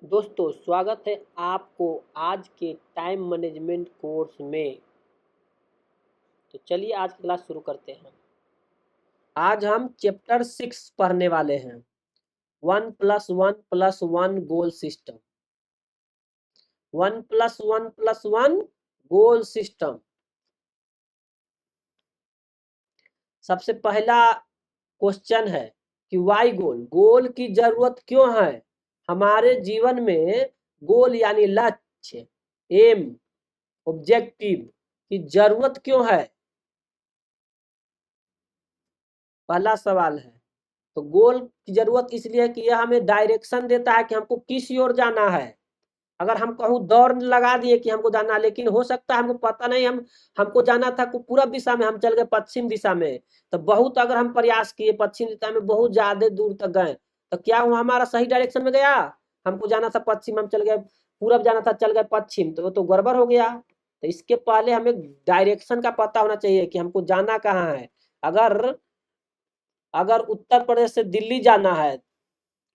दोस्तों स्वागत है आपको आज के टाइम मैनेजमेंट कोर्स में। तो चलिए आज की क्लास शुरू करते हैं। आज हम चैप्टर 6 पढ़ने वाले हैं। 1+1+1 गोल सिस्टम। 1+1+1 गोल सिस्टम। सबसे पहला क्वेश्चन है कि वाई गोल की जरूरत क्यों है हमारे जीवन में। गोल यानी लक्ष्य, एम, ऑब्जेक्टिव की जरूरत क्यों है, पहला सवाल है। तो गोल की जरूरत इसलिए है कि यह हमें डायरेक्शन देता है कि हमको किस ओर जाना है। अगर हम कहूँ दौड़ लगा दिए कि हमको जाना है, लेकिन हो सकता है हमको पता नहीं, हमको जाना था पूरब दिशा में, हम चल गए पश्चिम दिशा में। तो बहुत अगर हम प्रयास किए पश्चिम दिशा में, बहुत ज्यादा दूर तक गए, तो क्या हुआ, हमारा सही डायरेक्शन में गया। हमको जाना था पश्चिम, हम चल गए पूरब, जाना था चल गए पश्चिम, तो वो तो गड़बड़ हो गया। तो इसके पहले हमें डायरेक्शन का पता होना चाहिए कि हमको जाना कहाँ है। अगर अगर उत्तर प्रदेश से दिल्ली जाना है,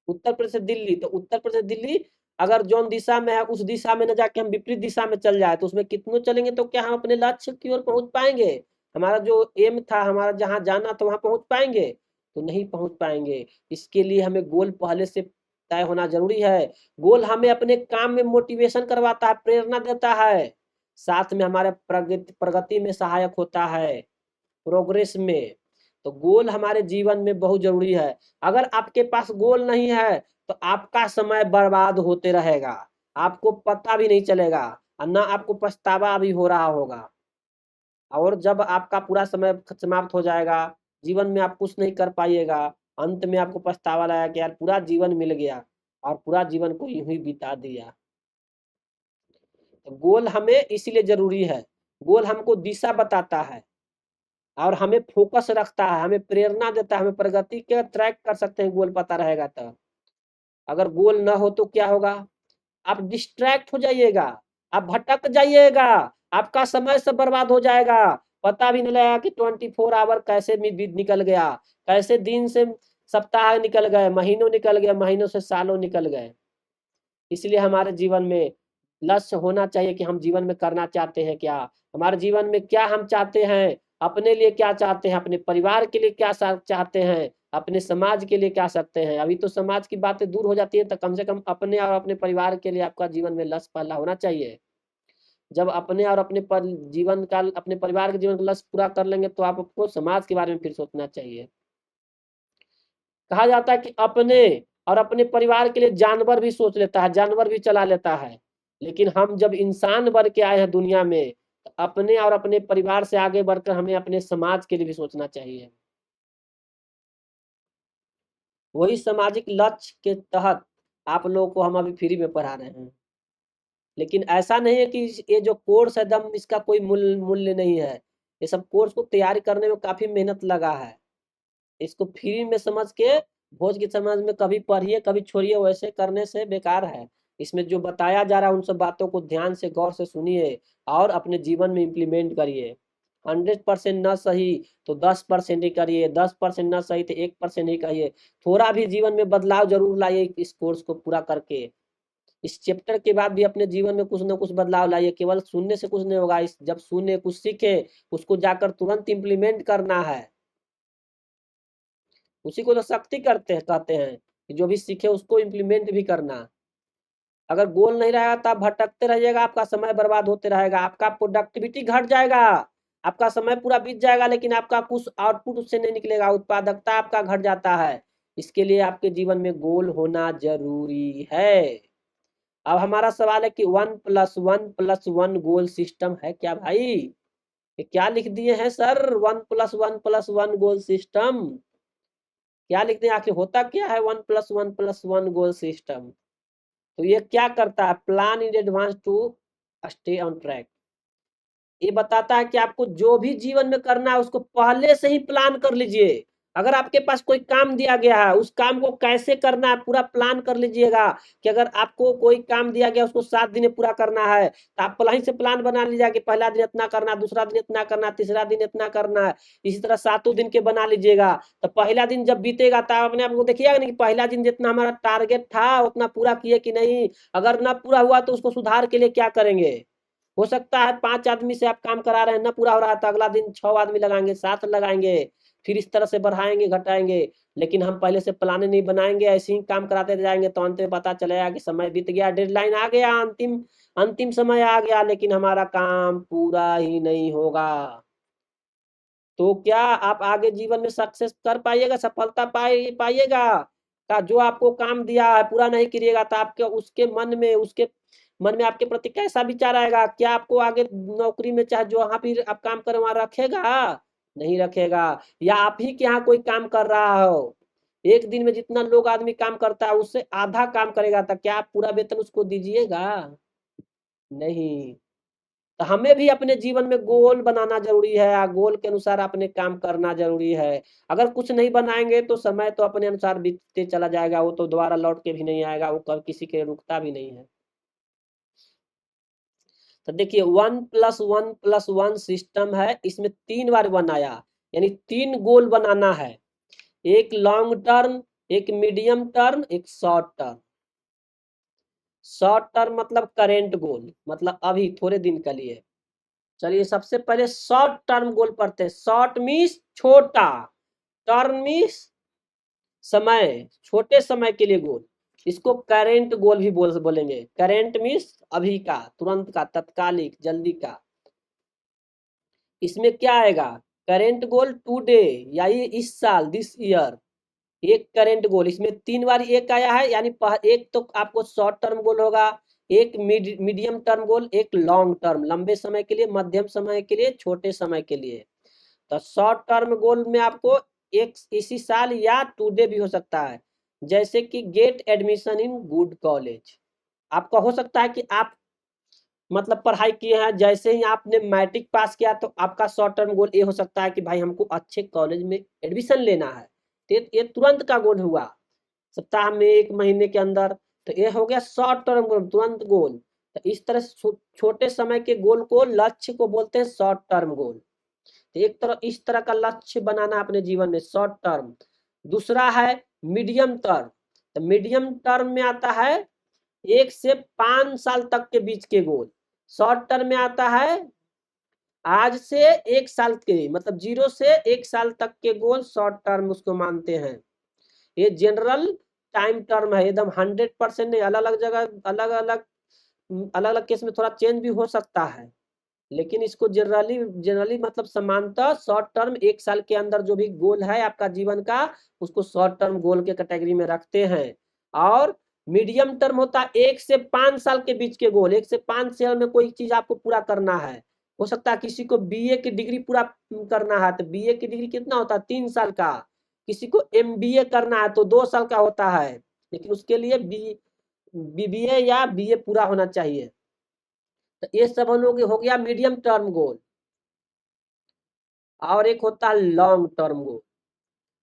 उत्तर प्रदेश से दिल्ली, तो उत्तर प्रदेश से दिल्ली अगर जौन दिशा में है उस दिशा में न जाके हम विपरीत दिशा में चल जाए, तो उसमें कितनों चलेंगे तो क्या हम अपने लक्ष्य की ओर पहुंच पाएंगे। हमारा जो एम था, हमारा जहां जाना था वहां पहुंच पाएंगे, तो नहीं पहुंच पाएंगे। इसके लिए हमें गोल पहले से तय होना जरूरी है। गोल हमें अपने काम में मोटिवेशन करवाता है, प्रेरणा देता है, साथ में हमारे प्रगति में सहायक होता है, प्रोग्रेस में। तो गोल हमारे जीवन में बहुत जरूरी है। अगर आपके पास गोल नहीं है तो आपका समय बर्बाद होते रहेगा, आपको पता भी नहीं चलेगा और ना आपको पछतावा भी हो रहा होगा। और जब आपका पूरा समय समाप्त हो जाएगा, जीवन में आप कुछ नहीं कर पाइएगा, अंत में आपको पछतावा लगेगा कि यार पूरा जीवन मिल गया और पूरा जीवन को यूं ही बिता दिया। तो गोल हमें इसलिए जरूरी है। गोल हमको दिशा बताता है और हमें फोकस रखता है, हमें प्रेरणा देता है, हमें प्रगति के ट्रैक कर सकते हैं गोल पता रहेगा तो। अगर गोल ना हो तो क्या होगा, आप डिस्ट्रैक्ट हो जाइएगा, आप भटक जाइएगा, आपका समय सब बर्बाद हो जाएगा, पता भी नहीं लगेगा कि 24 आवर कैसे निकल गया, कैसे दिन से सप्ताह निकल गए, महीनों निकल गए, महीनों से सालों निकल गए। इसलिए हमारे जीवन में लक्ष्य होना चाहिए कि हम जीवन में करना चाहते हैं क्या, हमारे जीवन में क्या हम चाहते हैं, अपने लिए क्या चाहते हैं, अपने परिवार के लिए क्या चाहते हैं, अपने समाज के लिए क्या सकते हैं। अभी तो समाज की बातें दूर हो जाती है, तो कम से कम अपने और अपने परिवार के लिए आपका जीवन में लक्ष्य पहला होना चाहिए। जब अपने और अपने जीवन का, अपने परिवार के जीवन का लक्ष्य पूरा कर लेंगे तो आपको समाज के बारे में फिर सोचना चाहिए। कहा जाता है कि अपने और अपने परिवार के लिए जानवर भी सोच लेता है, जानवर भी चला लेता है, लेकिन हम जब इंसान बन के आए हैं दुनिया में, तो अपने और अपने परिवार से आगे बढ़कर हमें अपने समाज के लिए भी सोचना चाहिए। वही सामाजिक लक्ष्य के तहत आप लोगों को हम अभी फ्री में पढ़ा रहे हैं। लेकिन ऐसा नहीं है कि ये जो कोर्स है दम इसका कोई मूल्य नहीं है। ये सब कोर्स को तैयारी करने में काफी मेहनत लगा है। इसको फ्री में समझ के, भोज की समझ में कभी पढ़िए कभी छोड़िए, वैसे करने से बेकार है। इसमें जो बताया जा रहा है उन सब बातों को ध्यान से गौर से सुनिए और अपने जीवन में इम्प्लीमेंट करिए। 100% न सही तो 10% ही करिए, 10% न सही तो 1% ही करिए। थोड़ा भी जीवन में बदलाव जरूर लाइए इस कोर्स को पूरा करके। इस चैप्टर के बाद भी अपने जीवन में कुछ ना कुछ बदलाव लाइए। केवल सुनने से कुछ नहीं होगा, इस जब सुने कुछ सीखे उसको जाकर तुरंत इम्प्लीमेंट करना है। उसी को तो शक्ति कहते हैं कि जो भी सीखे उसको इम्प्लीमेंट भी करना। अगर गोल नहीं रहेगा तो आप भटकते रहिएगा, आपका समय बर्बाद होते रहेगा, आपका प्रोडक्टिविटी घट जाएगा, आपका समय पूरा बीत जाएगा, लेकिन आपका कुछ आउटपुट उससे नहीं निकलेगा, उत्पादकता आपका घट जाता है। इसके लिए आपके जीवन में गोल होना जरूरी है। अब हमारा सवाल है कि 1+1+1 गोल सिस्टम है क्या भाई। ये क्या लिख दिए हैं सर, 1+1+1 गोल सिस्टम, क्या लिखते हैं आखिर, होता क्या है 1+1+1 गोल सिस्टम। तो ये क्या करता है, plan in advance to stay on track. ये बताता है कि आपको जो भी जीवन में करना है उसको पहले से ही प्लान कर लीजिए। अगर आपके पास कोई काम दिया गया है, उस काम को कैसे करना है पूरा प्लान कर लीजिएगा कि अगर आपको कोई काम दिया गया उसको 7 दिन में पूरा करना है, तो आप वहीं से प्लान बना लीजिएगा कि पहला दिन इतना करना, दूसरा दिन इतना करना, तीसरा दिन इतना करना है। इसी तरह 7 दिन के बना लीजिएगा। तो पहला दिन जब बीतेगा तो आप अपने आप को देखिएगा ना कि पहला दिन जितना हमारा टारगेट था उतना पूरा किए कि नहीं। अगर ना पूरा हुआ तो उसको सुधार के लिए क्या करेंगे। हो सकता है 5 आदमी से आप काम करा रहे हैं, ना पूरा हो रहा है तो अगला दिन 6 आदमी लगाएंगे, 7 लगाएंगे, फिर इस तरह से बढ़ाएंगे घटाएंगे। लेकिन हम पहले से प्लान नहीं बनाएंगे, ऐसे ही काम कराते जाएंगे तो अंत में पता चलेगा कि समय बीत गया, डेडलाइन आ गया, अंतिम अंतिम समय आ गया, लेकिन हमारा काम पूरा ही नहीं होगा। तो क्या आप आगे जीवन में सक्सेस कर पाइएगा, सफलता पाइएगा का जो आपको काम दिया है पूरा नहीं करिएगा तो आपके उसके मन में आपके प्रति कैसा विचार आएगा। क्या आपको आगे नौकरी में चाहे जो वहां भी आप काम करें वहां रखेगा, नहीं रखेगा। या आप ही के यहाँ कोई काम कर रहा हो, एक दिन में जितना लोग आदमी काम करता है उससे आधा काम करेगा, तो क्या आप पूरा वेतन उसको दीजिएगा, नहीं। तो हमें भी अपने जीवन में गोल बनाना जरूरी है, गोल के अनुसार अपने काम करना जरूरी है। अगर कुछ नहीं बनाएंगे तो समय तो अपने अनुसार बीतते चला जाएगा, वो तो दोबारा लौट के भी नहीं आएगा, वो कब किसी के रुकता भी नहीं है। तो देखिए 1+1+1 सिस्टम है, इसमें 3 बार 1 आया, यानी 3 गोल बनाना है, एक लॉन्ग टर्म, एक मीडियम टर्म, एक शॉर्ट टर्म। शॉर्ट टर्म मतलब करेंट गोल, मतलब अभी थोड़े दिन के लिए। चलिए सबसे पहले शॉर्ट टर्म गोल पढ़ते हैं। शॉर्ट मीन्स छोटा, टर्म मीन्स समय, छोटे समय के लिए गोल। इसको करेंट गोल भी बोलेंगे। करेंट मीन्स अभी का, तुरंत का, तत्कालिक, जल्दी का। इसमें क्या आएगा, करेंट गोल टुडे, या ये इस साल, दिस ईयर, एक करेंट गोल। इसमें 3 बार एक आया है, यानी एक तो आपको शॉर्ट टर्म गोल होगा, एक मीडियम टर्म गोल, एक लॉन्ग टर्म, लंबे समय के लिए, मध्यम समय के लिए, छोटे समय के लिए। तो शॉर्ट टर्म गोल में आपको एक इसी साल या टुडे भी हो सकता है, जैसे कि get admission in good college. आपका हो सकता है कि आप मतलब पढ़ाई किए हैं, जैसे ही आपने मैट्रिक पास किया तो आपका शॉर्ट टर्म गोल ये हो सकता है कि भाई हमको अच्छे कॉलेज में एडमिशन लेना है, तो ये तुरंत का गोल हुआ, सप्ताह में, 1 महीने के अंदर। तो ये हो गया शॉर्ट टर्म गोल, तुरंत गोल। तो इस तरह छोटे समय के गोल को, लक्ष्य को बोलते हैं शॉर्ट टर्म गोल। तो एक तरह इस तरह का लक्ष्य बनाना अपने जीवन में, शॉर्ट टर्म। दूसरा है मीडियम टर्म। तो मीडियम टर्म में आता है 1 से 5 साल तक के बीच के गोल। शॉर्ट टर्म में आता है आज से 1 साल के, मतलब 0 से 1 साल तक के गोल शॉर्ट टर्म उसको मानते हैं। ये जनरल टाइम टर्म है, एकदम 100% नहीं, अलग अलग जगह अलग अलग केस में थोड़ा चेंज भी हो सकता है, लेकिन इसको जनरली मतलब समानतः शॉर्ट टर्म 1 साल के अंदर जो भी गोल है आपका जीवन का, उसको शॉर्ट टर्म गोल के कैटेगरी में रखते हैं। और मीडियम टर्म होता है 1 से 5 साल के बीच के गोल। 1 से 5 साल में कोई चीज आपको पूरा करना है। हो सकता है किसी को बीए की डिग्री पूरा करना है, तो बीए की डिग्री कितना होता है, 3 साल का। किसी को एमबीए करना है तो 2 साल का होता है, लेकिन उसके लिए बीबीए या बीए पूरा होना चाहिए। तो ये सब हम लोग हो गया मीडियम टर्म गोल। और एक होता है long term goal.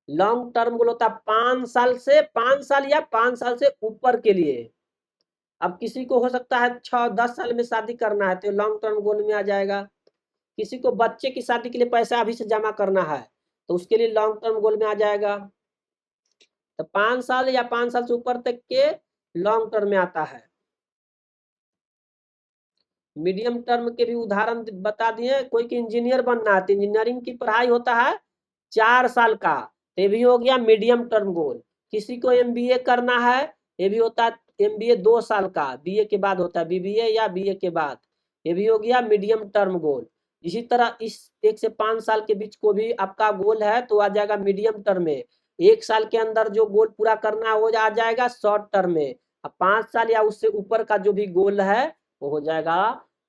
Long term goal होता है 5 साल या 5 साल से ऊपर के लिए। अब किसी को हो सकता है 6-10 साल में शादी करना है तो लॉन्ग टर्म गोल में आ जाएगा। किसी को बच्चे की शादी के लिए पैसा अभी से जमा करना है तो उसके लिए लॉन्ग टर्म गोल में आ जाएगा। तो 5 साल या 5 साल से ऊपर तक के लॉन्ग टर्म में आता है। मीडियम टर्म के भी उदाहरण बता दिए। कोई की इंजीनियर बनना है तो इंजीनियरिंग की पढ़ाई होता है 4 साल का, ये भी हो गया मीडियम टर्म गोल। किसी को एमबीए करना है, ये भी होता है एमबीए 2 साल का, बीए के बाद होता है बीबीए या बीए के बाद, ये भी हो गया मीडियम टर्म गोल। इसी तरह इस 1 से 5 साल के बीच को भी आपका गोल है तो आ जाएगा मीडियम टर्म में। 1 साल के अंदर जो गोल पूरा करना है वो आ जाएगा शॉर्ट टर्म में। अब 5 साल या उससे ऊपर का जो भी गोल है वो हो जाएगा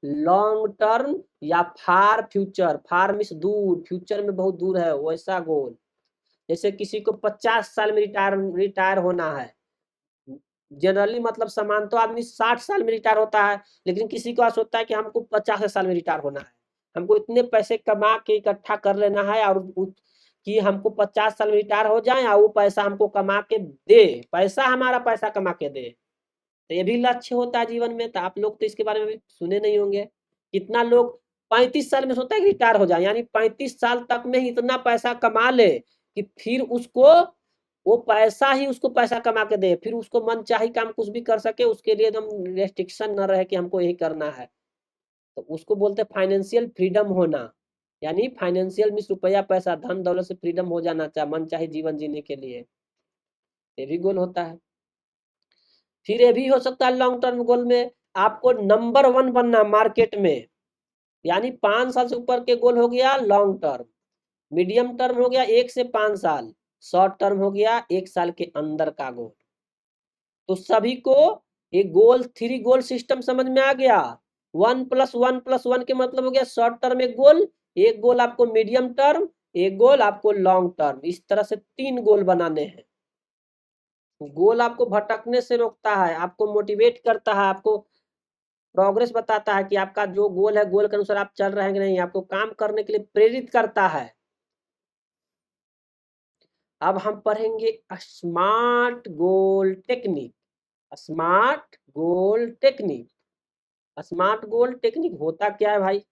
लॉन्ग टर्म या फार फ्यूचर। फार मीन्स दूर, फ्यूचर में बहुत दूर है वैसा गोल। जैसे किसी को 50 साल में रिटायर होना है, जनरली मतलब सामान्यतः आदमी 60 साल में रिटायर होता है, लेकिन किसी को आस होता है कि हमको 50 साल में रिटायर होना है, हमको इतने पैसे कमा के इकट्ठा कर लेना है और कि हमको 50 साल में रिटायर हो जाए और वो पैसा हमको कमा के दे, पैसा हमारा पैसा कमा के दे। तो ये भी लक्ष्य होता है जीवन में। तो आप लोग तो इसके बारे में भी सुने नहीं होंगे। कितना लोग 35 साल में सोचता है कि रिटायर हो जाए, यानी 35 साल तक में ही इतना पैसा कमा ले कि फिर उसको वो पैसा ही उसको पैसा कमा के दे, फिर उसको मनचाही काम कुछ भी कर सके, उसके लिए एकदम रेस्ट्रिक्शन न रहे कि हमको यही करना है। तो उसको बोलते हैं फाइनेंशियल फ्रीडम होना, यानी फाइनेंशियल मीन्स रुपया पैसा धन दौलत से फ्रीडम हो जाना चाहिए मनचाही जीवन जीने के लिए। ये भी गोल होता है। फिर ये भी हो सकता है लॉन्ग टर्म गोल में आपको नंबर 1 बनना मार्केट में, यानी 5 साल से ऊपर के गोल हो गया लॉन्ग टर्म। मीडियम टर्म हो गया 1 से 5 साल, शॉर्ट टर्म हो गया 1 साल के अंदर का गोल। तो सभी को एक गोल 3 गोल सिस्टम समझ में आ गया। 1+1+1 के मतलब हो गया शॉर्ट टर्म एक गोल आपको मीडियम टर्म, एक गोल आपको लॉन्ग टर्म। इस तरह से 3 गोल बनाने हैं। गोल आपको भटकने से रोकता है, आपको मोटिवेट करता है, आपको प्रोग्रेस बताता है कि आपका जो गोल है गोल के अनुसार आप चल रहे हैं कि नहीं, आपको काम करने के लिए प्रेरित करता है। अब हम पढ़ेंगे स्मार्ट गोल टेक्निक। स्मार्ट गोल टेक्निक, स्मार्ट गोल टेक्निक होता क्या है भाई,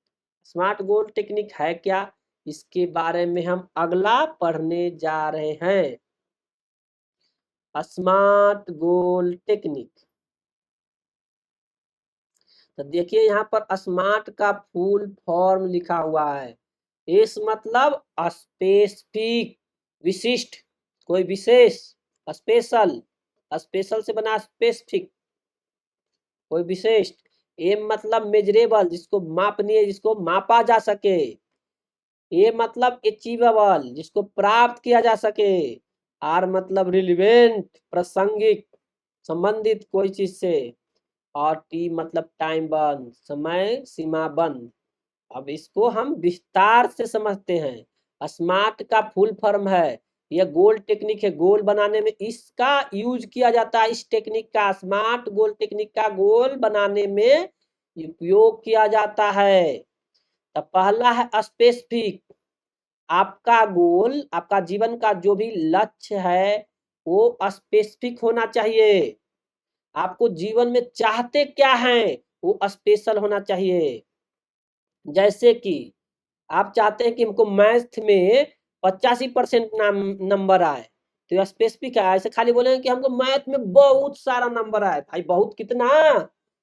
स्मार्ट गोल टेक्निक है क्या, इसके बारे में हम अगला पढ़ने जा रहे हैं। स्मार्ट गोल टेक्निक। तो देखिए यहाँ पर स्मार्ट का फुल फॉर्म लिखा हुआ है। इस मतलब स्पेसिफिक, विशिष्ट, कोई विशेष, स्पेशल, स्पेशल से बना स्पेसिफिक, कोई विशेष। ए मतलब मेजरेबल, जिसको मापनीय, जिसको मापा जा सके। ए मतलब अचीवेबल, जिसको प्राप्त किया जा सके। आर मतलब रिलेवेंट, प्रासंगिक, संबंधित कोई चीज से। और टी मतलब टाइम बंद, समय सीमा बंद। अब इसको हम विस्तार से समझते हैं। स्मार्ट का फुल फॉर्म है, यह गोल टेक्निक है, गोल बनाने में इसका यूज किया जाता है। इस टेक्निक का, स्मार्ट गोल टेक्निक का गोल बनाने में उपयोग किया जाता है। तो पहला है स्पेसिफिक। आपका गोल, आपका जीवन का जो भी लक्ष्य है वो स्पेसिफिक होना चाहिए। आपको जीवन में चाहते क्या हैं वो स्पेशल होना चाहिए। जैसे कि आप चाहते हैं कि हमको मैथ में 85% नंबर आए, तो स्पेसिफिक है। ऐसे खाली बोलेंगे कि हमको मैथ में बहुत सारा नंबर आए, भाई बहुत कितना,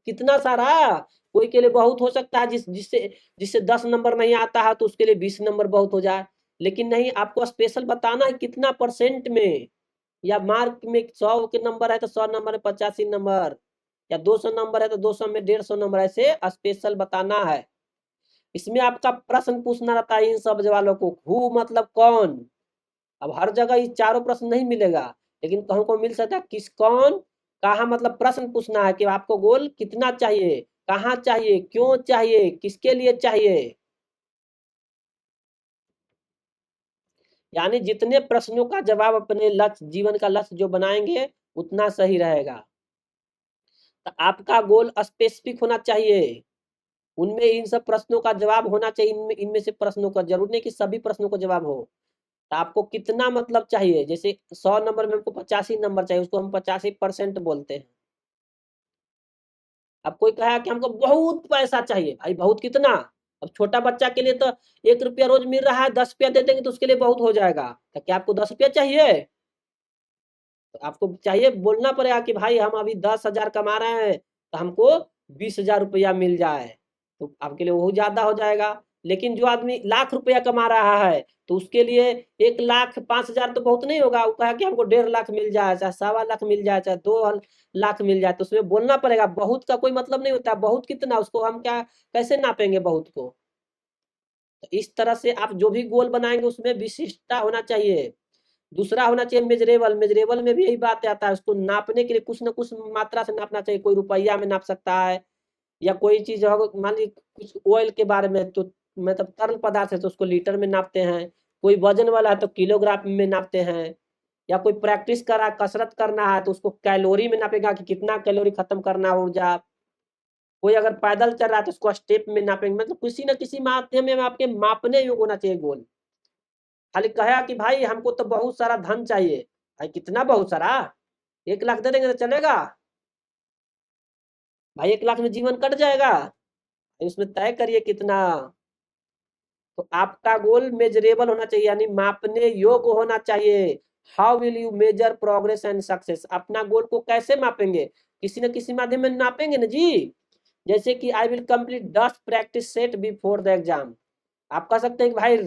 कितना सारा। कोई के लिए बहुत हो सकता है, जिससे जिससे 10 नंबर नहीं आता है तो उसके लिए 20 नंबर बहुत हो जाए। लेकिन नहीं, आपको स्पेशल बताना है कितना परसेंट में, या मार्क में 100 के नंबर है तो 100 नंबर में 85 नंबर, या 200 नंबर है तो 200 में 150 नंबर, ऐसे स्पेशल बताना है। इसमें आपका प्रश्न पूछना रहता है इन सब वालों को, हु मतलब कौन। अब हर जगह ये चारों प्रश्न नहीं मिलेगा, लेकिन कहूं को मिल सकता है किस, कौन, कहा, मतलब प्रश्न पूछना है कि आपको गोल कितना चाहिए, कहाँ चाहिए, क्यों चाहिए, किसके लिए चाहिए। यानी जितने प्रश्नों का जवाब अपने लक्ष्य, जीवन का लक्ष्य जो बनाएंगे उतना सही रहेगा। तो आपका गोल स्पेसिफिक होना चाहिए, उनमें इन सब प्रश्नों का जवाब होना चाहिए। इनमें से प्रश्नों का, जरूर नहीं कि सभी प्रश्नों का जवाब हो। तो आपको कितना मतलब चाहिए, जैसे 100 नंबर में हमको 85 नंबर चाहिए, उसको हम 85% बोलते हैं। अब कोई कहा कि हमको बहुत पैसा चाहिए, भाई बहुत कितना। अब छोटा बच्चा के लिए तो 1 रुपया रोज मिल रहा है, 10 रुपया दे देंगे तो उसके लिए बहुत हो जाएगा। तो क्या आपको 10 रुपया चाहिए, तो आपको चाहिए बोलना पड़ेगा कि भाई हम अभी 10,000 कमा रहे हैं तो हमको 20,000 रुपया मिल जाए, तो आपके लिए वो ज्यादा हो जाएगा। लेकिन जो आदमी लाख रुपया कमा रहा है तो उसके लिए 1,05,000 तो बहुत नहीं होगा। वो कहा कि हमको 1.5 लाख मिल जाए, चाहे 1.25 लाख मिल जाए, चाहे 2 लाख मिल जाए, तो उसमें बोलना पड़ेगा। बहुत का कोई मतलब नहीं होता, बहुत कितना, उसको हम क्या कैसे नापेंगे बहुत को। तो इस तरह से आप जो भी गोल बनाएंगे उसमें विशिष्टता होना चाहिए। दूसरा होना चाहिए मेजरेबल। मेजरेबल में भी यही बात आता है, उसको नापने के लिए कुछ न कुछ मात्रा से नापना चाहिए। कोई रुपया में नाप सकता है, या कोई चीज मान ली कुछ ऑयल के बारे में, तो मतलब तरल पदार्थ है तो उसको लीटर में नापते हैं। कोई वजन वाला है तो किलोग्राम में नापते हैं। या कोई प्रैक्टिस कर रहा है, कसरत करना है तो उसको कैलोरी में नापेगा कि कितना कैलोरी खत्म करना ऊर्जा। कोई अगर पैदल चल रहा है तो उसको स्टेप में नापेंगे। मतलब किसी न किसी माध्यम में आपके मापने योग्य होना चाहिए गोल। खाली कहेगा कि भाई हमको तो बहुत सारा धन चाहिए। भाई कितना बहुत सारा? 1 लाख दे देंगे तो चलेगा? भाई 1 लाख में जीवन कट जाएगा। उसमें तय करिए कितना। तो आपका गोल मेजरेबल होना चाहिए, यानी मापने योग्य होना चाहिए। How will you measure progress and success? अपना गोल को कैसे मापेंगे? किसी न किसी माध्यम में नापेंगे ना जी। जैसे कि I will complete 10 practice set before the exam. आप कह सकते हैं कि भाई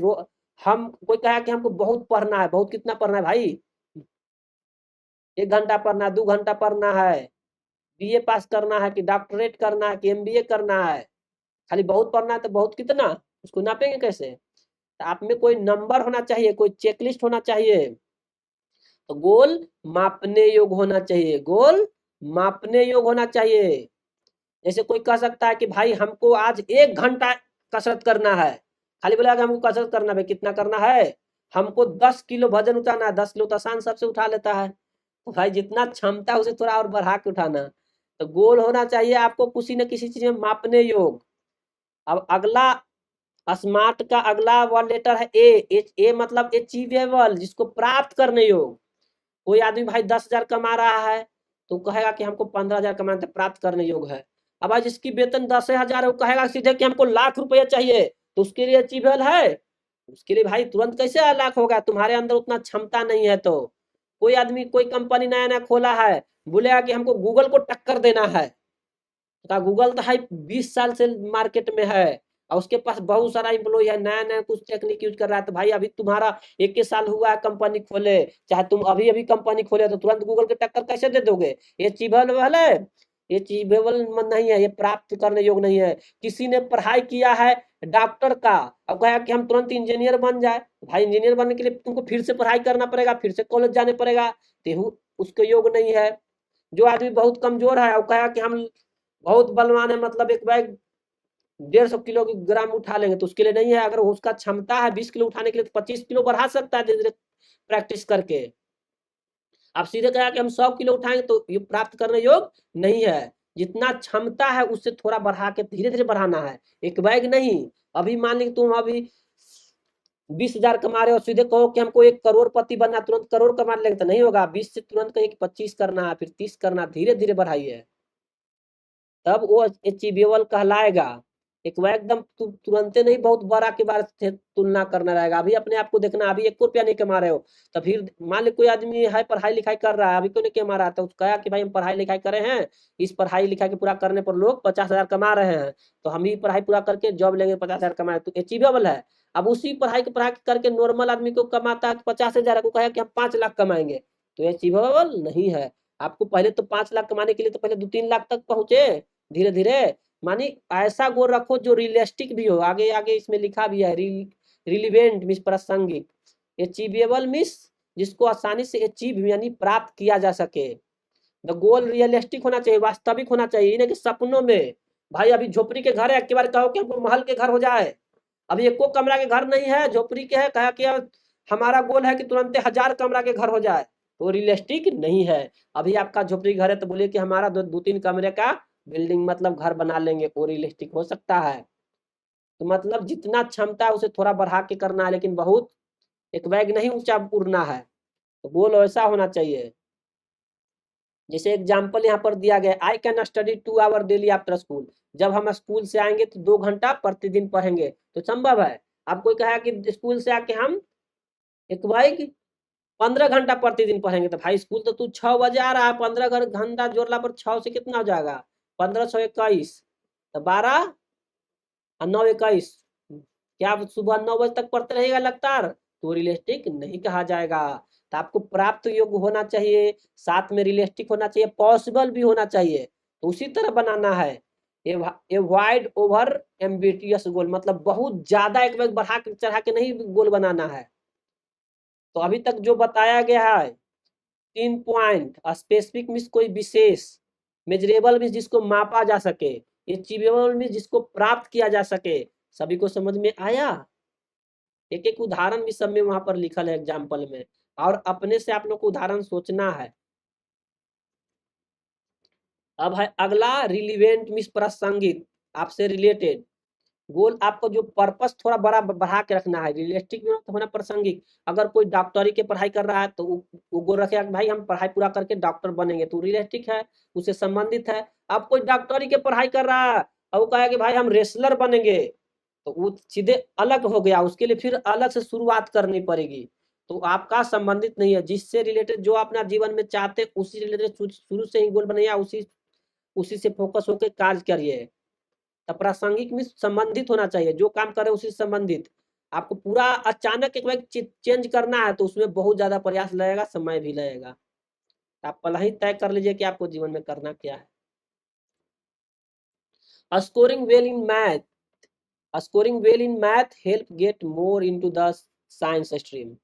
हम कोई कहा कि हमको बहुत पढ़ना है, बहुत कितना पढ़ना है भाई? 1 घंटा पढ़ना है, 2 घंटा पढ़ना है, बीए पास करना है कि डॉक्टरेट करना है कि एमबीए करना है? खाली बहुत पढ़ना है तो बहुत कितना, उसको नापेंगे कैसे? तो आप में कोई नंबर होना चाहिए, कोई चेकलिस्ट होना चाहिए। तो गोल मापने योग्य होना चाहिए, गोल मापने योग्य होना चाहिए। जैसे कोई कह सकता है कि भाई हमको आज 1 घंटा कसरत करना है। खाली बोला कि हमको कसरत करना है, कितना करना है? हमको 10 किलो वजन उठाना है। 10 किलो तो आसान सबसे उठा लेता है। तो भाई जितना क्षमता है उसे थोड़ा और बढ़ा के उठाना। तो गोल होना चाहिए आपको किसी न किसी चीज में मापने योग्य। अब अगला स्मार्ट का अगला वर्ड लेटर है ए। ए मतलब अचीवेबल, जिसको प्राप्त करने योग्य। कोई आदमी भाई 10,000 कमा रहा है तो कहेगा कि हमको 15,000 कमाना है, प्राप्त करने योग्य है। अब भाई जिसकी वेतन 10,000 है वो कहेगा सीधे कि हमको ₹1,00,000 चाहिए, तो उसके लिए अचीवेबल है? उसके लिए भाई तुरंत कैसे लाख होगा? तुम्हारे अंदर उतना क्षमता नहीं है। तो कोई आदमी कोई कंपनी नया नया खोला है, बोलेगा कि हमको गूगल को टक्कर देना है। तो गूगल तो है 20 साल से मार्केट में है और उसके पास बहुत सारा एम्प्लॉय है, नया नया कुछ टेक्निक यूज कर रहा है। तो भाई अभी तुम्हारा 21 साल हुआ है कंपनी खोले, चाहे तुम अभी अभी कंपनी खोले, तो तुरंत गूगल के टक्कर कैसे दे दोगे? ये अचीवेबल है? ये अचीवेबल नहीं है, ये प्राप्त करने योग्य नहीं है। किसी ने पढ़ाई किया है डॉक्टर का, अब कहा कि हम तुरंत इंजीनियर बन जाए। भाई इंजीनियर बनने के लिए तुमको फिर से पढ़ाई करना पड़ेगा, फिर से कॉलेज जाने पड़ेगा, तो उसके योग्य नहीं है। जो आदमी बहुत कमजोर है और कहा कि हम बहुत बलवान है, मतलब एक बैग 150 ग्राम उठा लेंगे, तो उसके लिए नहीं है। अगर उसका क्षमता है 20 किलो उठाने के लिए तो 25 किलो बढ़ा सकता है धीरे धीरे प्रैक्टिस करके। आप सीधे कहा कि हम 100 किलो उठाएंगे तो ये प्राप्त करने योग्य नहीं है। जितना क्षमता है उससे थोड़ा बढ़ा के धीरे धीरे बढ़ाना है, एक बैग नहीं। अभी मान ली तुम अभी 20,000 कमा रहे हो, सीधे कहो कि हमको 1 करोड़पति बनना, तुरंत करोड़ कमा लेंगे तो नहीं होगा। 20 से तुरंत कहीं 25 करना है, फिर 30 करना, धीरे धीरे बढ़ाइए, तब वो अचीवेबल कहलाएगा। एक वो एकदम तुरंते नहीं बहुत बड़ा के बारे से तुलना करना रहेगा। अभी अपने आप को देखना, अभी 1 रुपया नहीं कमा रहे हो तो फिर मान ली कोई आदमी है पढ़ाई लिखाई कर रहा है, अभी क्यों नहीं कमा रहा, तो कहा कि भाई हम पढ़ाई लिखाई करे हैं, इस पढ़ाई लिखाई के पूरा करने पर लोग 50,000 कमा रहे हैं, तो हम ही पढ़ाई पूरा करके जॉब लेंगे 50,000 कमाए, तो अचीवेबल है। अब उसी पढ़ाई करके नॉर्मल आदमी को कमाता है 50,000 को कहा कि हम 5 लाख कमाएंगे, तो अचीवेबल नहीं है। आपको पहले तो 5 लाख कमाने के लिए तो पहले 2-3 लाख तक पहुंचे धीरे धीरे। मानी ऐसा गोल रखो जो रियलिस्टिक भी हो। आगे आगे इसमें लिखा भी है रिलीवेंट मीन्स प्रासंगिक, अचीवेबल मीन्स जिसको आसानी से अचीव यानी प्राप्त किया जा सके। द गोल रियलिस्टिक होना चाहिए, वास्तविक होना चाहिए, नहीं कि सपनों में। भाई अभी झोपड़ी के घर है, एक बार कहो कि हमको महल के घर हो जाए। अभी 1 कमरा के घर नहीं है, झोपड़ी के है, कहा कि हमारा गोल है कि तुरंत 1000 कमरा के घर हो जाए, तो रियलिस्टिक नहीं है। अभी आपका झोपड़ी घर है तो बोलिए कि हमारा 2-3 कमरे का बिल्डिंग मतलब घर बना लेंगे, वो रियलिस्टिक हो सकता है? तो मतलब जितना क्षमता है उसे थोड़ा बढ़ा के करना है, लेकिन बहुत एक बैग नहीं ऊंचा उड़ना है। तो गोल ऐसा होना चाहिए। जैसे एग्जाम्पल यहाँ पर दिया गया, I can study 2 hour daily after school. जब हम स्कूल से आएंगे तो 2 घंटा प्रतिदिन पढ़ेंगे, तो संभव है? आप कोई कहा कि स्कूल से आके हम एक बैग 15 घंटा प्रतिदिन पढ़ेंगे, तो भाई स्कूल तो तू 6 बजे आ रहा है, 15 घंटा जोड़ला पर 6 से कितना हो जाएगा? 15 6 21, तो 12 और 9 21, क्या आप सुबह 9 बजे तक पढ़ते रहेगा लगातार? तो रियलिस्टिक नहीं कहा जाएगा। तो आपको प्राप्त योग्य होना चाहिए, साथ में रियलिस्टिक होना चाहिए, पॉसिबल भी होना चाहिए, तो उसी तरह बनाना है। एवॉइड ओवर एम्बिटियस गोल, मतलब बहुत ज्यादा एक बैग बढ़ा के चढ़ा के नहीं गोल बनाना है। तो अभी तक जो बताया गया है 3 पॉइंट, स्पेसिफिक मीन्स कोई विशेष, मेजरेबल मीन्स जिसको मापा जा सके, अचीवेबल मीन्स जिसको प्राप्त किया जा सके। सभी को समझ में आया? एक एक उदाहरण भी सब में वहां पर लिखल है एग्जाम्पल में, और अपने से आप लोग को उदाहरण सोचना है। अब है अगला रिलीवेंट मीन्स प्रासंगिक, आपसे रिलेटेड। गोल आपको जो पर्पस थोड़ा बड़ा बढ़ा के रखना है, रियलिस्टिक में होना प्रासंगिक। अगर कोई डॉक्टरी की पढ़ाई कर रहा है तो वो गोल रखेगा कि भाई हम पढ़ाई पूरा करके डॉक्टर बनेंगे, तो रियलिस्टिक है, उससे संबंधित है। अब कोई डॉक्टरी की पढ़ाई कर रहा है और वो कहे कि भाई हम रेसलर बनेंगे, तो वो सीधे अलग हो गया, उसके लिए फिर अलग से शुरुआत करनी पड़ेगी। तो आपका संबंधित नहीं है, जिससे रिलेटेड जो अपना जीवन में चाहते उसी रिलेटेड शुरू से ही गोल बनाइए, उसी से फोकस होकर कार्य करिए। तो प्रासंगिक में संबंधित होना चाहिए, जो काम करे उसी से संबंधित। आपको पूरा अचानक एक बार चेंज करना है तो उसमें बहुत ज्यादा प्रयास लगेगा, समय भी लगेगा। आप पहले ही तय कर लीजिए कि आपको जीवन में करना क्या है। Scoring well in math help get more into the science stream.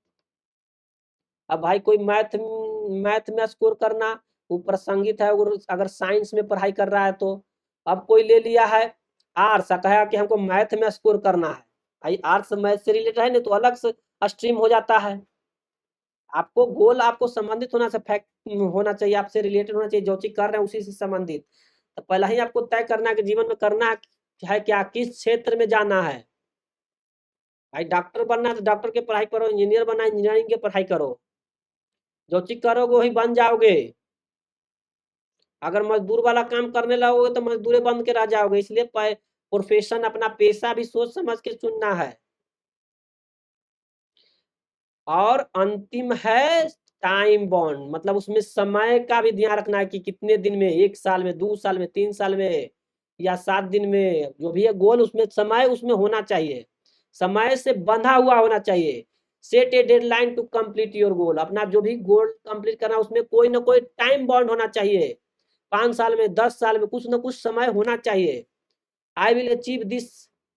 अब भाई कोई मैथ में स्कोर करना वो प्रासंगिक है, अगर साइंस में पढ़ाई कर रहा है तो। अब कोई ले लिया है आर्ट्स, कहा कि हमको मैथ में स्कोर करना है, भाई आर्ट्स मैथ से रिलेटेड है नहीं तो अलग से स्ट्रीम हो जाता है। आपको गोल आपको संबंधित होना से फैक्ट होना चाहिए, आपसे रिलेटेड होना चाहिए, जो चीज कर रहे हैं उसी से संबंधित। तो पहला ही आपको तय करना है कि जीवन में करना है क्या, किस क्षेत्र में जाना है। भाई डॉक्टर बनना है तो डॉक्टर की पढ़ाई करो, इंजीनियर बनना है इंजीनियरिंग की पढ़ाई करो, जो चीज करोगे वही बन जाओगे। अगर मजदूर वाला काम करने लगोगे तो मजदूरी बन के रह जाओगे, इसलिए प्रोफेशन अपना पेशा भी सोच समझ के चुनना है। और अंतिम है टाइम बॉन्ड, मतलब उसमें समय का भी ध्यान रखना है कि कितने दिन में, 1 साल में, 2 साल में, 3 साल में या 7 दिन में, जो भी है गोल उसमें समय उसमें होना चाहिए, समय से बंधा हुआ होना चाहिए। Set a deadline to complete your goal, अपना जो भी गोल कंप्लीट करना उसमें कोई ना कोई टाइम बॉन्ड होना चाहिए। 5 साल में, 10 साल में कुछ ना कुछ समय होना चाहिए। I will achieve this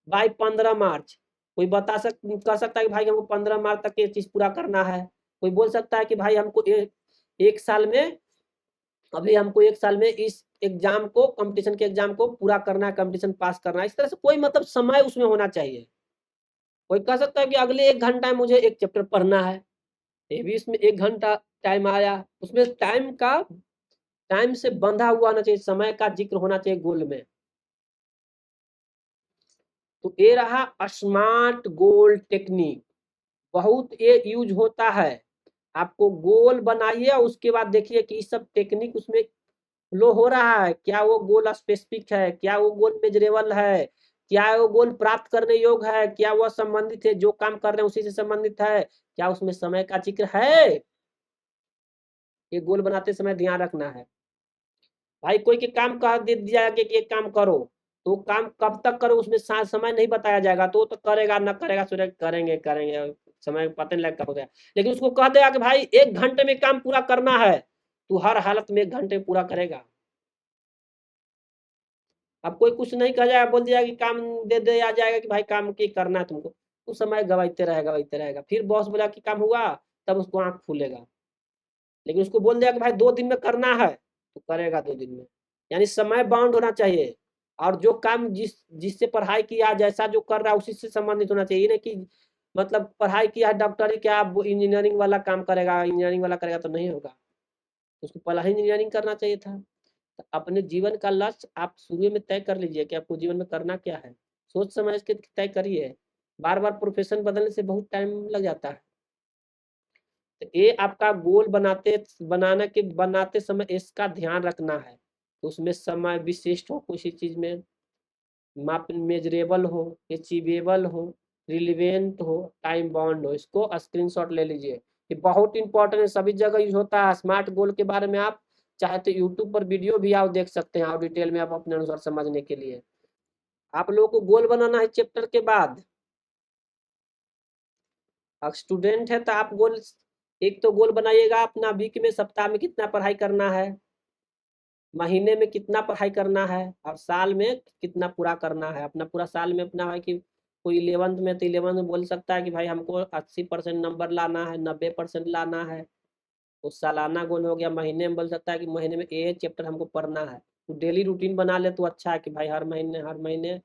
by 15 मार्च। कोई कर सकता है कि भाई हमको 15 मार्च तक ये चीज पूरा करना है। कोई बोल सकता है कि भाई हमको एक साल में, अभी हमको 1 साल में इस एग्जाम को, कंपटीशन के एग्जाम को पूरा करना है, कंपटीशन पास करना है। इस तरह से कोई मतलब समय उसमें होना चाहिए। कोई कह सकता है कि अगले 1 घंटा में मुझे एक चैप्टर पढ़ना है, ये भी इसमें 1 घंटा टाइम आया, उसमें टाइम से बंधा हुआ होना चाहिए, समय का जिक्र होना चाहिए गोल में। तो ये रहा स्मार्ट गोल टेक्निक, बहुत ये यूज होता है। आपको गोल बनाइए, उसके बाद देखिए कि सब टेक्निक उसमें फ्लो हो रहा है, क्या वो गोल स्पेसिफिक है, क्या वो गोल मेजरेबल है, क्या वो गोल प्राप्त करने योग्य है, क्या वह संबंधित है, जो काम कर रहे हैं उसी से संबंधित है, क्या उसमें समय का जिक्र है। ये गोल बनाते समय ध्यान रखना है। भाई कोई के काम कह दे दिया कि एक काम करो, तो काम कब तक करो उसमें समय नहीं बताया जाएगा, तो करेगा न करेगा, करेंगे करेंगे, समय पता नहीं लगता होता है। लेकिन उसको कह देगा कि भाई 1 घंटे में काम पूरा करना है, तो हर हालत में 1 घंटे पूरा करेगा। अब कोई कुछ नहीं कह जाएगा, बोल दिया कि काम दे दे आ जाएगा कि भाई काम की करना है तुमको, उस समय गवाते रहेगा, फिर बॉस बोला कि काम हुआ, तब उसको आंख फूलेगा। लेकिन उसको बोल दिया कि भाई 2 दिन में करना है, तो करेगा 2 दिन में। यानी समय बाउंड होना चाहिए, और जो काम जिससे पढ़ाई किया, जैसा जो कर रहा है उसी से संबंधित होना चाहिए। नहीं कि मतलब पढ़ाई किया डॉक्टरी, क्या आप इंजीनियरिंग वाला काम करेगा, इंजीनियरिंग वाला करेगा तो नहीं होगा, उसको पहला ही इंजीनियरिंग करना चाहिए था। तो अपने जीवन का लक्ष्य आप शुरू में तय कर लीजिए कि आपको जीवन में करना क्या है, सोच समझ के तय करिए। बार बार प्रोफेशन बदलने से बहुत टाइम लग जाता है। तो ये आपका गोल बनाते समय इसका ध्यान रखना है, तो उसमें समय विशिष्ट हो, किसी चीज में माप मेजरेबल हो, अचीवेबल हो, रिलीवेंट हो, टाइम बाउंड हो। इसको स्क्रीनशॉट ले लीजिए, ये बहुत इंपॉर्टेंट है, सभी जगह यूज होता है। स्मार्ट गोल के बारे में आप चाहे तो यूट्यूब पर वीडियो भी आप देख सकते हैं, और डिटेल में आप अपने अनुसार समझने के लिए। आप लोगों को गोल बनाना है चैप्टर के बाद। स्टूडेंट है तो आप गोल, एक तो गोल बनाइएगा अपना, वीक में, सप्ताह में कितना पढ़ाई करना है, महीने में कितना पढ़ाई करना है, और साल में कितना पूरा करना है। अपना पूरा साल में अपना है कि कोई 11th में तो 11th में बोल सकता है कि भाई हमको 80% नंबर लाना है, 90% लाना है, वो सालाना गोल हो गया। महीने में बोल सकता है कि महीने में ये चैप्टर हमको पढ़ना है। तो डेली रूटीन बना ले तो अच्छा है कि भाई हर महीने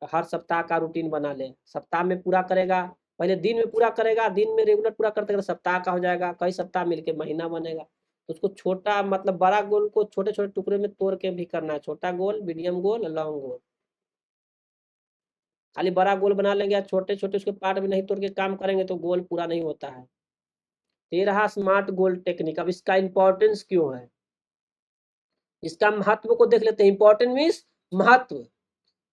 हर सप्ताह का रूटीन बना ले, सप्ताह में पूरा करेगा। पहले दिन में पूरा करेगा, दिन में रेगुलर पूरा करते करते सप्ताह का हो जाएगा, कई सप्ताह मिलके महीना बनेगा। तो उसको छोटा, मतलब बड़ा गोल को छोटे छोटे टुकड़े में तोड़ के भी करना है, छोटा गोल, मीडियम गोल, लॉन्ग गोल। खाली बड़ा गोल बना लेंगे या छोटे छोटे उसके पार्ट भी नहीं तोड़ के काम करेंगे तो गोल पूरा नहीं होता है। 13 स्मार्ट गोल टेक्निक। अब इसका इंपॉर्टेंस क्यों है, इसका महत्व को देख लेते हैं। इंपॉर्टेंट मीन्स महत्व।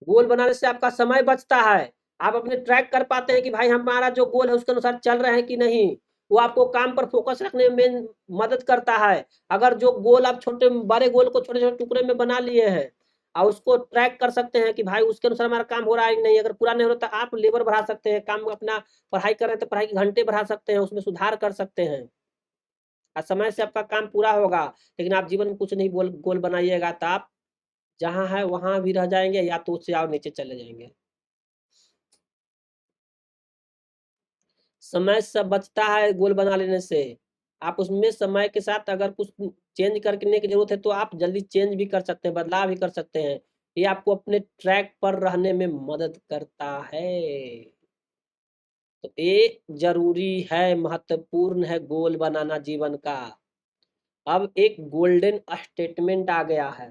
गोल बनाने से आपका समय बचता है, आप अपने ट्रैक कर पाते हैं कि भाई हमारा जो गोल है उसके अनुसार चल रहे हैं कि नहीं। वो आपको काम पर फोकस रखने में मदद करता है। अगर जो गोल आप छोटे बड़े गोल को छोटे छोटे टुकड़े में बना लिए हैं और उसको ट्रैक कर सकते हैं कि भाई उसके अनुसार हमारा काम हो रहा है नहीं। अगर पूरा नहीं हो रहा तो आप लेबर बढ़ा सकते हैं, काम अपना पढ़ाई कर रहे हैं तो पढ़ाई के घंटे बढ़ा सकते हैं, उसमें सुधार कर सकते हैं और समय से आपका काम पूरा होगा। लेकिन आप जीवन में कुछ नहीं गोल बनाइएगा तो आप जहां है वहां भी रह जाएंगे या तो उससे और नीचे चले जाएंगे। समय सब बचता है गोल बना लेने से। आप उसमें समय के साथ अगर कुछ चेंज करने की जरूरत है तो आप जल्दी चेंज भी कर सकते हैं, बदलाव भी कर सकते हैं। ये आपको अपने ट्रैक पर रहने में मदद करता है। तो ये जरूरी है, महत्वपूर्ण है गोल बनाना जीवन का। अब एक गोल्डन स्टेटमेंट आ गया है।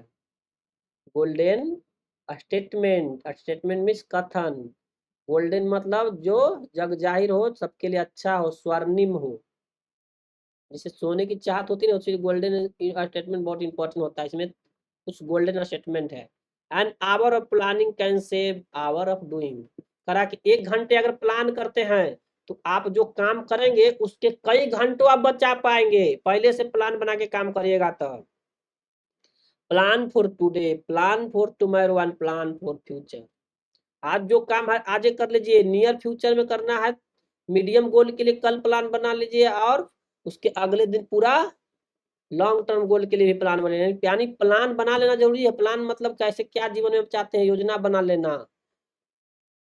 गोल्डन स्टेटमेंट, स्टेटमेंट मीन्स कथन। गोल्डन मतलब जो जग जाहिर हो, सबके लिए अच्छा हो, स्वर्णिम हो। जैसे सोने की चाहत होती है ना, उसी गोल्डन स्टेटमेंट बहुत इंपॉर्टेंट होता है। इसमें कुछ गोल्डन स्टेटमेंट है। An hour of planning can save hour of doing. करा कि 1 घंटे अगर प्लान करते हैं तो आप जो काम करेंगे उसके कई घंटों आप बचा पाएंगे, पहले से प्लान बना के काम करिएगा तो। Plan for today, plan for tomorrow and plan for future. आज जो काम है आज कर लीजिए, नियर फ्यूचर में करना है मीडियम गोल के लिए कल प्लान बना लीजिए और उसके अगले दिन पूरा लॉन्ग टर्म गोल के लिए भी प्लान बना लेना। यानी प्लान बना लेना जरूरी है। प्लान मतलब कैसे क्या जीवन में चाहते हैं, योजना बना लेना।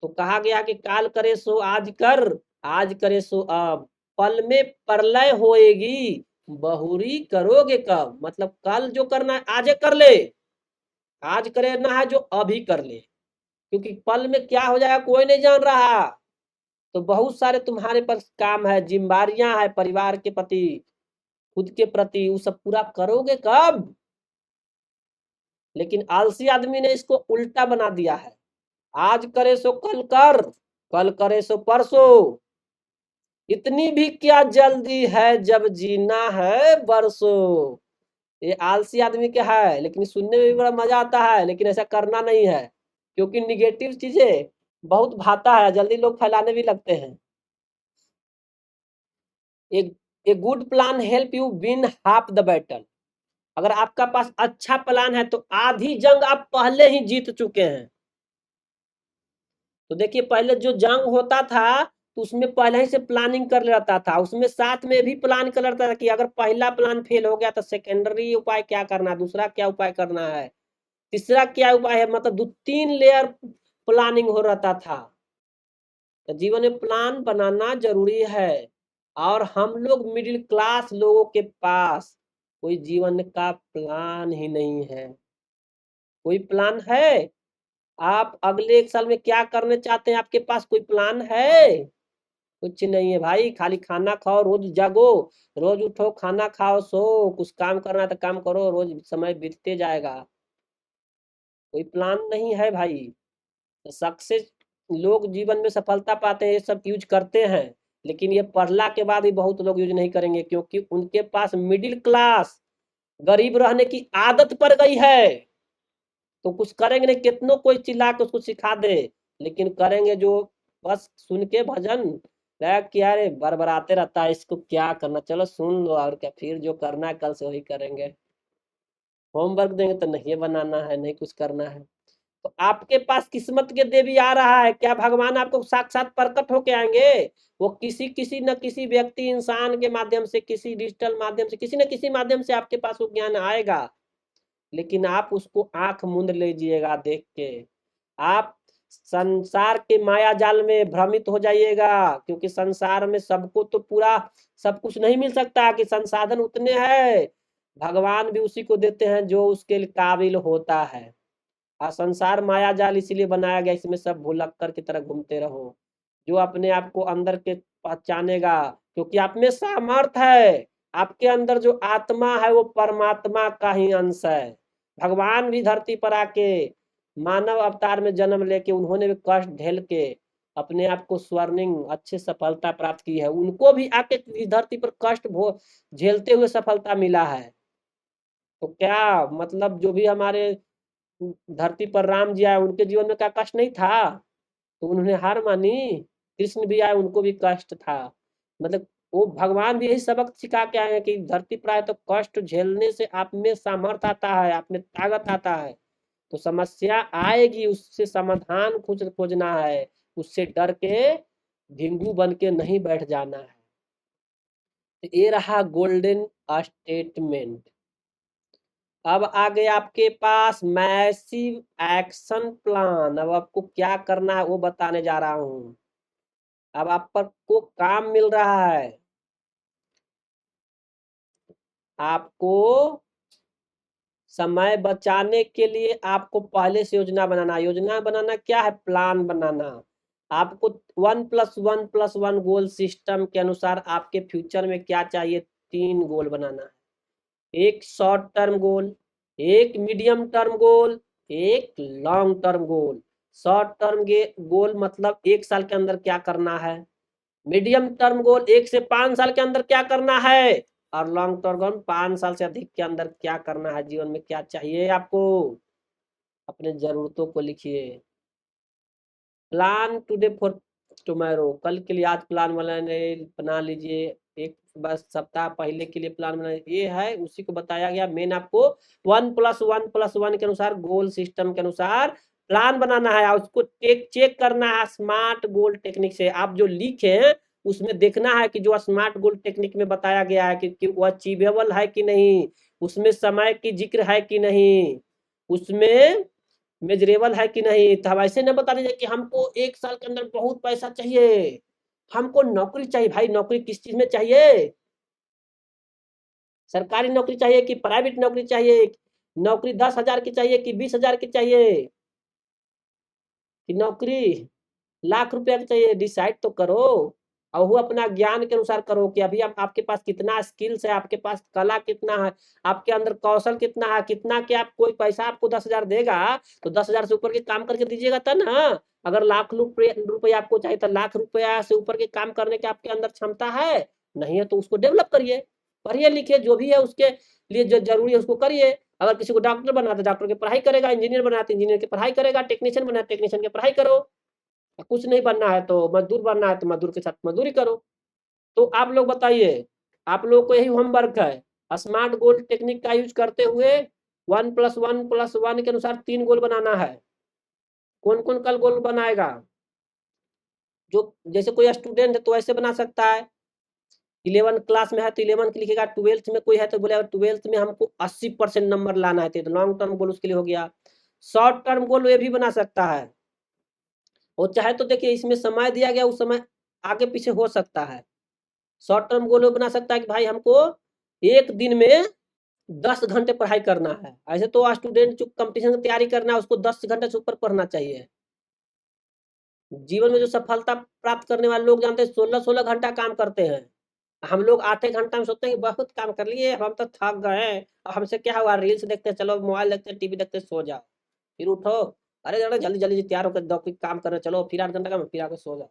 तो कहा गया कि काल करे सो आज कर, आज करे सो अब, पल में प्रलय होएगी, बहुरी करोगे कब। मतलब कल जो करना है आज कर ले, आज करना है जो अभी कर ले, क्योंकि पल में क्या हो जाएगा कोई नहीं जान रहा। तो बहुत सारे तुम्हारे पास काम है, जिम्मेदारियां है परिवार के प्रति, खुद के प्रति, वो सब पूरा करोगे कब। लेकिन आलसी आदमी ने इसको उल्टा बना दिया है। आज करे सो कल कर, कल करे सो परसों, इतनी भी क्या जल्दी है जब जीना है बरसों। ये आलसी आदमी क्या है, लेकिन सुनने में भी बड़ा मजा आता है, लेकिन ऐसा करना नहीं है क्योंकि निगेटिव चीजें बहुत भाता है, जल्दी लोग फैलाने भी लगते हैं। A good plan help you win half the battle. अगर आपका पास अच्छा प्लान है तो आधी जंग आप पहले ही जीत चुके हैं। तो देखिए पहले जो जंग होता था तो उसमें पहले ही से प्लानिंग कर लेता था, उसमें साथ में भी प्लान कर लेता था कि अगर पहला प्लान फेल हो गया तो सेकेंडरी उपाय क्या करना है, दूसरा क्या उपाय करना है, तीसरा क्या उपाय है। मतलब 2-3 लेयर प्लानिंग हो रहता था। तो जीवन में प्लान बनाना जरूरी है। और हम लोग मिडिल क्लास लोगों के पास कोई जीवन का प्लान ही नहीं है। कोई प्लान है, आप अगले 1 साल में क्या करने चाहते हैं, आपके पास कोई प्लान है? कुछ नहीं है भाई, खाली खाना खाओ, रोज जागो, रोज उठो, खाना खाओ, सो, कुछ काम करना है तो काम करो, रोज समय बीतते जाएगा। कोई प्लान नहीं है भाई। सक्सेस, लोग जीवन में सफलता पाते हैं ये सब यूज करते हैं, लेकिन ये पढ़ला के बाद भी बहुत लोग यूज नहीं करेंगे क्योंकि उनके पास मिडिल क्लास गरीब रहने की आदत पड़ गई है। तो कुछ करेंगे नहीं, कितनों कोई चिल्ला के उसको सिखा दे, लेकिन करेंगे जो बस सुन के भजन क्या रे बरबराते रहता है, इसको क्या करना, चलो सुन लो और क्या, फिर जो करना है कल से वही करेंगे। होमवर्क देंगे तो नहीं बनाना है, नहीं कुछ करना है। तो आपके पास किस्मत के देवी आ रहा है, क्या भगवान आपको साक्षात प्रकट होके आएंगे? वो किसी किसी न किसी व्यक्ति इंसान के माध्यम से, किसी डिजिटल माध्यम से, किसी न किसी माध्यम से आपके पास वो ज्ञान आएगा। लेकिन आप उसको आंख मूंद लीजिएगा देख के, आप संसार के माया जाल में भ्रमित हो जाइएगा, क्योंकि संसार में सबको तो पूरा सब कुछ नहीं मिल सकता कि संसाधन उतने हैं। भगवान भी उसी को देते हैं जो उसके काबिल होता है। और संसार माया जाल इसीलिए बनाया गया, इसमें सब भुलक्कर की तरह घूमते रहो। जो अपने आप को अंदर के पहचानेगा, क्योंकि आप में सामर्थ है, आपके अंदर जो आत्मा है वो परमात्मा का ही अंश है। भगवान भी धरती पर आके मानव अवतार में जन्म लेके उन्होंने भी कष्ट झेल के अपने आप को स्वर्णिम अच्छे सफलता प्राप्त की है, उनको भी आके इस धरती पर कष्ट झेलते हुए सफलता मिला है। तो क्या मतलब जो भी हमारे धरती पर राम जी आए उनके जीवन में क्या कष्ट नहीं था? तो उन्होंने हार मानी। कृष्ण भी आए उनको भी कष्ट था। मतलब वो भगवान भी यही सबक सिखा के आए हैं कि धरती पर आए तो कष्ट झेलने से आप में सामर्थ्य आता है, आप में ताकत आता है। तो समस्या आएगी, उससे समाधान खोजना है, उससे डर के ढिंगू बन के नहीं बैठ जाना है। तो ये रहा गोल्डन स्टेटमेंट। अब आ गया आपके पास मैसिव एक्शन प्लान। अब आपको क्या करना है वो बताने जा रहा हूं। अब आप पर को काम मिल रहा है, आपको समय बचाने के लिए आपको पहले से योजना बनाना क्या है? प्लान बनाना। आपको 1+1+1 गोल सिस्टम के अनुसार आपके फ्यूचर में क्या चाहिए? 3 गोल बनाना है। एक शॉर्ट टर्म गोल, एक मीडियम टर्म गोल, एक long term goal. Short term goal मतलब 1 साल के अंदर क्या करना है, मीडियम टर्म गोल 1 से 5 साल के अंदर क्या करना है, और लॉन्ग टर्म गोल 5 साल से अधिक के अंदर क्या करना है, जीवन में क्या चाहिए आपको। अपने जरूरतों को लिखिए। प्लान टुडे फॉर टुमारो, कल के लिए आज प्लान बना लीजिए। एक बस सप्ताह पहले के लिए प्लान बना, ये है उसी को बताया गया। मेन आपको 1+1+1 के अनुसार गोल सिस्टम के अनुसार प्लान बनाना है, और उसको चेक करना है स्मार्ट गोल टेक्निक से। आप जो लिखे हैं उसमें देखना है कि जो स्मार्ट गोल टेक्निक में बताया गया है कि वो अचीवेबल है कि नहीं, उसमें समय की जिक्र है कि नहीं, उसमें मेजरेबल है कि नहीं। तो हम ऐसे न बता दीजिए कि हमको 1 साल के अंदर बहुत पैसा चाहिए, हमको नौकरी चाहिए। भाई नौकरी किस चीज में चाहिए? सरकारी नौकरी चाहिए कि प्राइवेट नौकरी चाहिए? नौकरी 10,000 की चाहिए कि 20,000 की चाहिए? कि नौकरी लाख रुपया की चाहिए? डिसाइड तो करो। और वो अपना ज्ञान के अनुसार करो कि अभी आपके पास कितना स्किल्स है, आपके पास कला कितना है, आपके अंदर कौशल कितना है, कितना कि आप कोई पैसा आपको 10,000 देगा तो 10,000 से ऊपर के काम करके दीजिएगा तब ना। अगर लाख रुपया आपको चाहिए तो लाख रुपया से ऊपर के काम करने की आपके अंदर क्षमता है, नहीं है तो उसको डेवलप करिए, पढ़िए लिखिए, जो भी है उसके लिए जो जरूरी है उसको करिए। अगर किसी को डॉक्टर बनना तो डॉक्टर की पढ़ाई करेगा, इंजीनियर बनना तो इंजीनियर की पढ़ाई करेगा, टेक्नीशियन बनना टेक्नीशियन की पढ़ाई करो। कुछ नहीं बनना है तो मजदूर बनना है तो मजदूर के साथ मजदूरी करो। तो आप लोग बताइए, आप लोग को यही होमवर्क है, स्मार्ट गोल टेक्निक का यूज करते हुए 1+1+1 के अनुसार 3 गोल बनाना है। कौन कौन कल गोल बनाएगा? जो जैसे कोई स्टूडेंट है तो ऐसे बना सकता है, 11 क्लास में है तो 11 की लिखेगा, 12th में कोई है तो बोलेगा 12th में हमको 80% नंबर लाना है, तो लॉन्ग टर्म गोल उसके लिए हो गया। शॉर्ट टर्म गोल ये भी बना सकता है, और चाहे तो देखिए इसमें समय दिया गया, उस समय आगे पीछे हो सकता है। शॉर्ट टर्म गोल बना सकता है कि भाई हमको एक दिन में 10 घंटे पढ़ाई करना है। ऐसे तो स्टूडेंट जो कंपटीशन की तैयारी करना है उसको 10 घंटे से ऊपर पढ़ना चाहिए। जीवन में जो सफलता प्राप्त करने वाले लोग जानते हैं 16-16 घंटा काम करते हैं। हम लोग 8 घंटा में सोचते हैं कि बहुत काम कर लिए, हम तो थक गए हैं, हमसे क्या हुआ, रील्स देखते हैं, चलो मोबाइल देखते हैं, टीवी देखते हैं, सो जाओ। फिर उठो, अरे जरा जल्दी जल्दी तैयार होकर काम करना, चलो फिर 8 घंटा का फिर आके सो जाओ।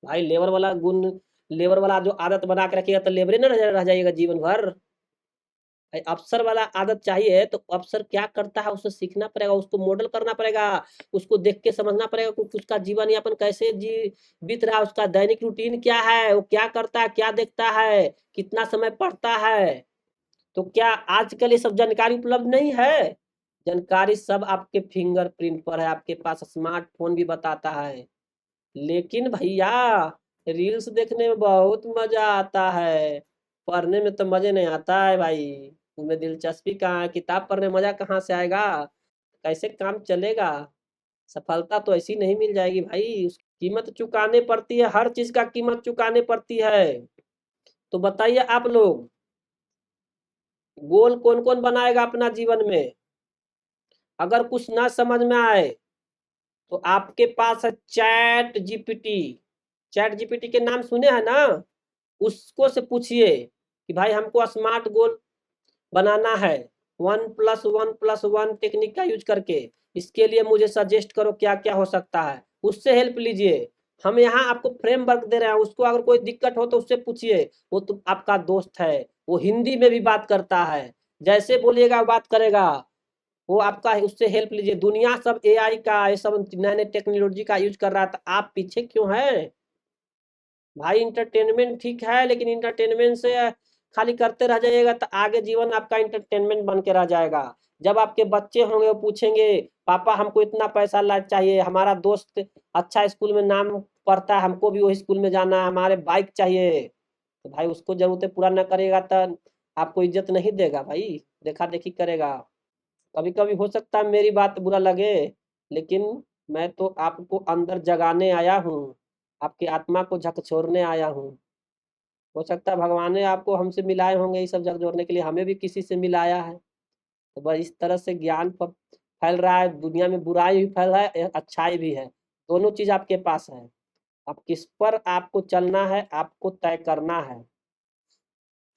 भाई लेबर वाला जो आदत बना के रखिएगा तो लेबरे न रह जाइएगा जीवन भर। अफसर वाला आदत चाहिए तो अफसर क्या करता है उसे सीखना पड़ेगा, उसको मॉडल करना पड़ेगा, उसको देख के समझना पड़ेगा कि उसका जीवन यापन कैसे बीत रहा है, उसका दैनिक रूटीन क्या है, वो क्या करता है, क्या देखता है, कितना समय पढ़ता है। तो क्या आजकल ये सब जानकारी उपलब्ध नहीं है? जानकारी सब आपके फिंगरप्रिंट पर है, आपके पास स्मार्टफोन भी बताता है। लेकिन भैया रील्स देखने में बहुत मजा आता है, पढ़ने में तो मजे नहीं आता है भाई। उसमें दिलचस्पी कहाँ है, किताब पढ़ने में मजा कहाँ से आएगा, कैसे काम चलेगा। सफलता तो ऐसी नहीं मिल जाएगी भाई, उसकी कीमत चुकाने पड़ती है, हर चीज का कीमत चुकाने पड़ती है। तो बताइए आप लोग, गोल कौन कौन बनाएगा अपना जीवन में? अगर कुछ ना समझ में आए तो आपके पास है चैट जीपीटी के नाम सुने हैं ना? उसको से पूछिए कि भाई हमको स्मार्ट गोल बनाना है 1+1+1 टेक्निक का यूज करके। इसके लिए मुझे सजेस्ट करो क्या क्या हो सकता है, उससे हेल्प लीजिए। हम यहाँ आपको फ्रेमवर्क दे रहे हैं, उसको अगर कोई दिक्कत हो तो उससे पूछिए, वो तो आपका दोस्त है, वो हिंदी में भी बात करता है, जैसे बोलिएगा बात करेगा, वो आपका उससे हेल्प लीजिए। दुनिया सब एआई का, ये सब नए नए टेक्नोलॉजी का यूज कर रहा था, आप पीछे क्यों हैं भाई? इंटरटेनमेंट ठीक है, लेकिन इंटरटेनमेंट से खाली करते रह जाइएगा तो आगे जीवन आपका इंटरटेनमेंट बन के रह जाएगा। जब आपके बच्चे होंगे वो पूछेंगे पापा हमको इतना पैसा ला चाहिए, हमारा दोस्त अच्छा स्कूल में नाम पढ़ता है, हमको भी वही स्कूल में जाना है, हमारे बाइक चाहिए, तो भाई उसको जरूरतें पूरा न करेगा तो आपको इज्जत नहीं देगा भाई, देखा देखी करेगा। कभी कभी हो सकता है मेरी बात बुरा लगे, लेकिन मैं तो आपको अंदर जगाने आया हूँ, आपकी आत्मा को झकझोरने आया हूँ। हो सकता है भगवान ने आपको हमसे मिलाए होंगे, ये सब झकझोरने के लिए, हमें भी किसी से मिलाया है। तो बस इस तरह से ज्ञान फैल रहा है दुनिया में, बुराई भी फैल रहा है, अच्छाई भी है, दोनों चीज आपके पास है। अब किस पर आपको चलना है, आपको तय करना है।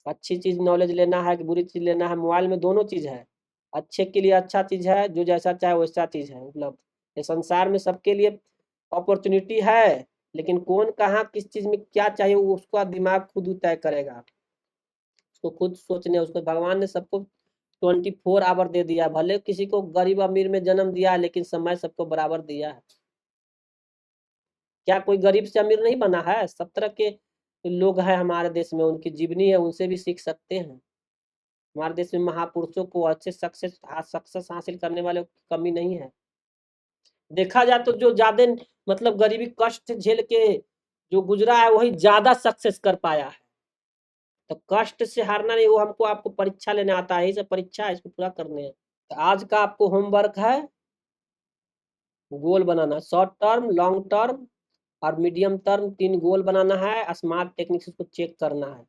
अच्छी चीज नॉलेज लेना है कि बुरी चीज लेना है, मोबाइल में दोनों चीज है। अच्छे के लिए अच्छा चीज है, जो जैसा चाहे वैसा चीज है उपलब्ध। ये संसार में सबके लिए अपॉर्चुनिटी है, लेकिन कौन कहाँ किस चीज में क्या चाहिए वो उसका दिमाग खुद ही तय करेगा, उसको खुद सोचने, उसको भगवान ने सबको 24 आवर दे दिया, भले किसी को गरीब अमीर में जन्म दिया है, लेकिन समय सबको बराबर दिया है। क्या कोई गरीब से अमीर नहीं बना है? सब तरह के लोग हैं हमारे देश में, उनकी जीवनी है, उनसे भी सीख सकते हैं। हमारे देश में महापुरुषों को अच्छे सक्सेस हासिल करने वाले की कमी नहीं है। देखा जाए तो जो ज्यादा मतलब गरीबी कष्ट झेल के जो गुजरा है वही ज्यादा सक्सेस कर पाया है। तो कष्ट से हारना नहीं, वो हमको आपको परीक्षा लेने आता है, यही सब परीक्षा है, इसको पूरा करने हैं। तो आज का आपको होमवर्क है गोल बनाना, शॉर्ट टर्म, लॉन्ग टर्म और मीडियम टर्म, 3 गोल बनाना है, स्मार्ट टेक्निक से उसको चेक करना है।